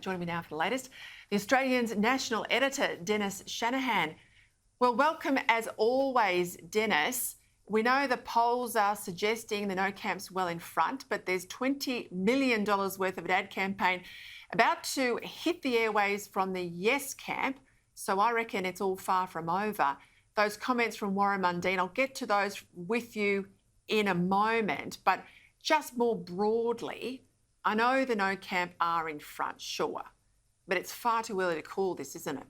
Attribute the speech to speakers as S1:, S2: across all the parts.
S1: Joining me now for the latest, the Australian's national editor, Dennis Shanahan. Well, welcome as always, Dennis. We know the polls are suggesting the No camp's well in front, but there's $20 million worth of an ad campaign about to hit the airways from the Yes camp. So I reckon it's all far from over. Those comments from Warren Mundine, I'll get to those with you in a moment, but just more broadly, I know the No camp are in front, sure, but it's far too early to call this, isn't it?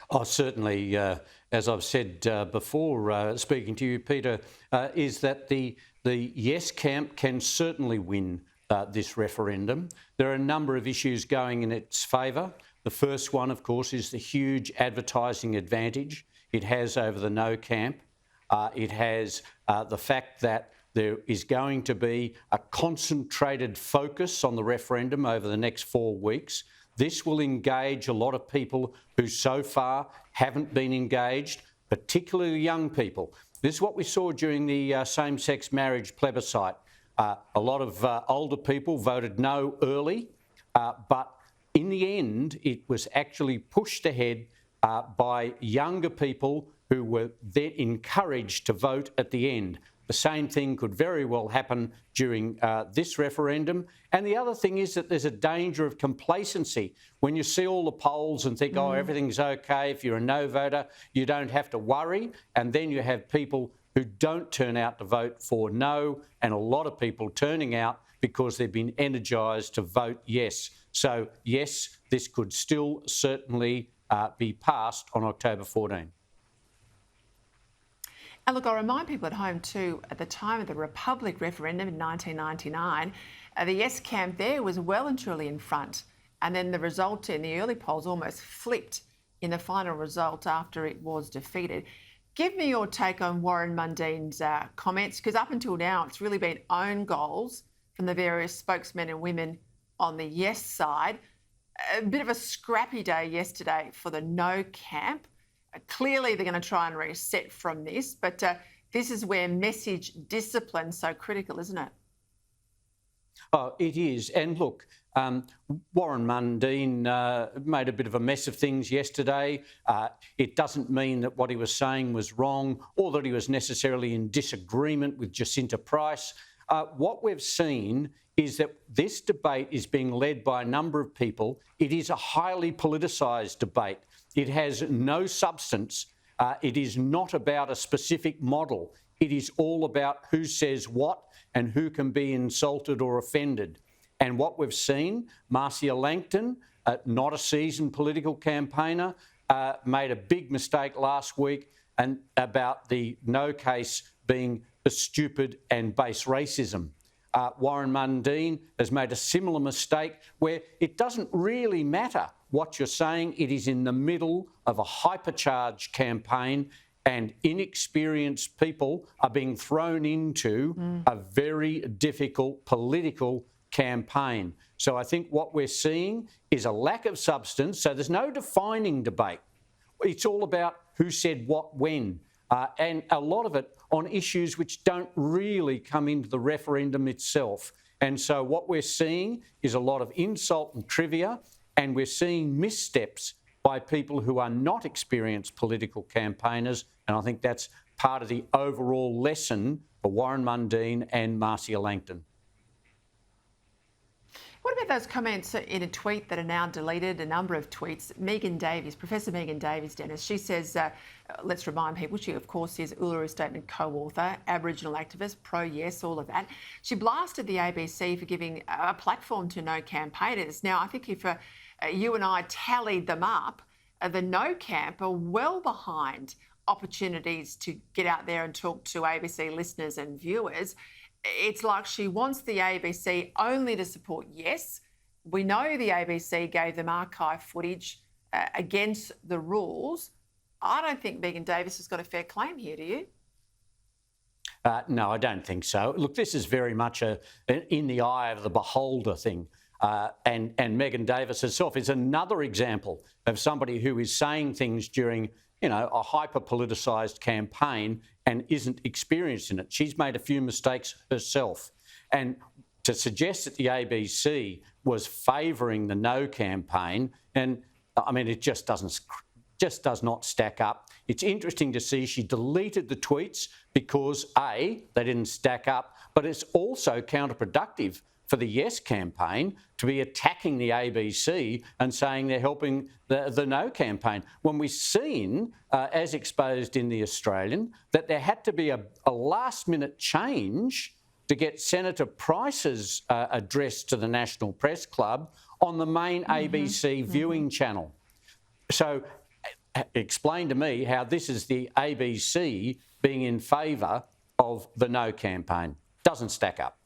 S2: Oh, certainly, as I've said before, speaking to you, Peter, is that the Yes camp can certainly win this referendum. There are a number of issues going in its favour. The first one, of course, is the huge advertising advantage it has over the No camp. It has the fact that there is going to be a concentrated focus on the referendum over the next 4 weeks. This will engage a lot of people who so far haven't been engaged, particularly young people. This is what we saw during the same-sex marriage plebiscite. A lot of older people voted no early, but in the end, it was actually pushed ahead by younger people who were then encouraged to vote at the end. The same thing could very well happen during this referendum. And the other thing is that there's a danger of complacency. When you see all the polls and think, oh, everything's okay, if you're a no voter, you don't have to worry. And then you have people who don't turn out to vote for no, and a lot of people turning out because they've been energised to vote yes. So, yes, this could still certainly be passed on October 14.
S1: And look, I'll remind people at home too, at the time of the Republic referendum in 1999, the Yes camp there was well and truly in front. And then the result in the early polls almost flipped in the final result after it was defeated. Give me your take on Warren Mundine's comments, because up until now, it's really been own goals from the various spokesmen and women on the Yes side. A bit of a scrappy day yesterday for the No camp. Clearly, they're going to try and reset from this, but this is where message discipline's so critical, isn't it?
S2: Oh, it is. And look, Warren Mundine made a bit of a mess of things yesterday. It doesn't mean that what he was saying was wrong or that he was necessarily in disagreement with Jacinta Price. What we've seen is that this debate is being led by a number of people. It is a highly politicised debate. It has no substance. It is not about a specific model. It is all about who says what and who can be insulted or offended. And what we've seen, Marcia Langton, not a seasoned political campaigner, made a big mistake last week and about the No case being a stupid and base racism. Warren Mundine has made a similar mistake where it doesn't really matter what you're saying. It is in the middle of a hypercharged campaign and inexperienced people are being thrown into a very difficult political campaign. So I think what we're seeing is a lack of substance. So there's no defining debate. It's all about who said what when. And a lot of it on issues which don't really come into the referendum itself. And so what we're seeing is a lot of insult and trivia, and we're seeing missteps by people who are not experienced political campaigners. And I think that's part of the overall lesson for Warren Mundine and Marcia Langton.
S1: What about those comments in a tweet that are now deleted, a number of tweets? Megan Davies, Professor Megan Davies, Dennis, she says, let's remind people, she of course is Uluru Statement co-author, Aboriginal activist, pro-yes, all of that. She blasted the ABC for giving a platform to No campaigners. Now, I think if you and I tallied them up, the No camp are well behind opportunities to get out there and talk to ABC listeners and viewers. It's like she wants the ABC only to support yes. We know the ABC gave them archive footage against the rules. I don't think Megan Davies has got a fair claim here, do you?
S2: No, I don't think so. Look, this is very much a in the eye of the beholder thing. And Megan Davies herself is another example of somebody who is saying things during, a hyper-politicised campaign and isn't experienced in it. She's made a few mistakes herself. And to suggest that the ABC was favouring the No campaign, and I mean, it just does not stack up. It's interesting to see she deleted the tweets because A, they didn't stack up, but it's also counterproductive for the Yes campaign to be attacking the ABC and saying they're helping the No campaign. When we've seen, as exposed in The Australian, that there had to be a last-minute change to get Senator Price's address to the National Press Club on the main ABC viewing channel. So explain to me how this is the ABC being in favour of the No campaign. Doesn't stack up.